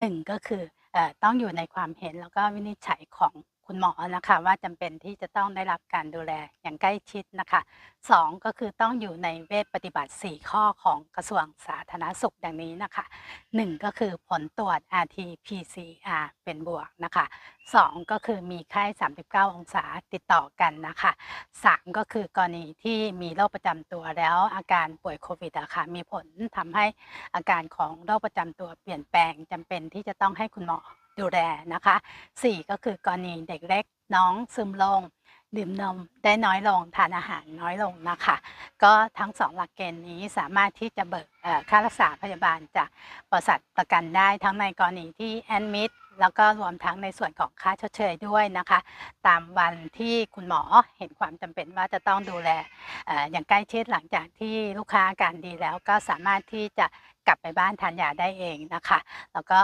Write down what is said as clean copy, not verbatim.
1ก็คือต้องอยู่ในความเห็นแล้วก็วินิจฉัยของคุณหมอนะคะว่าจำเป็นที่จะต้องได้รับการดูแลอย่างใกล้ชิดนะคะ2ก็คือต้องอยู่ในเวชปฏิบัติ4ข้อของกระทรวงสาธารณสุขดังนี้นะคะ1ก็คือผลตรวจ RT-PCR เป็นบวกนะคะ2ก็คือมีไข้39องศาติดต่อกันนะคะ3ก็คือกรณีที่มีโรคประจำตัวแล้วอาการป่วยโควิดอะค่ะมีผลทำให้อาการของโรคประจำตัวเปลี่ยนแปลงจำเป็นที่จะต้องให้คุณหมอดูแลนะคะ4ก็คือกรณีเด็กเล็กน้องซึมลงดื่มนมได้น้อยลงทานอาหารน้อยลงนะคะก็ทั้ง2หลักเกณฑ์นี้สามารถที่จะเบิกค่ารักษาพยาบาลจากบริษัทประกันได้ทั้งในกรณีที่แอดมิดแล้วก็รวมทั้งในส่วนของค่าชดเชยด้วยนะคะตามวันที่คุณหมอเห็นความจำเป็นว่าจะต้องดูแลอย่างใกล้ชิดหลังจากที่ลูกค้าอาการดีแล้วก็สามารถที่จะกลับไปบ้านทานยาได้เองนะคะแล้วก็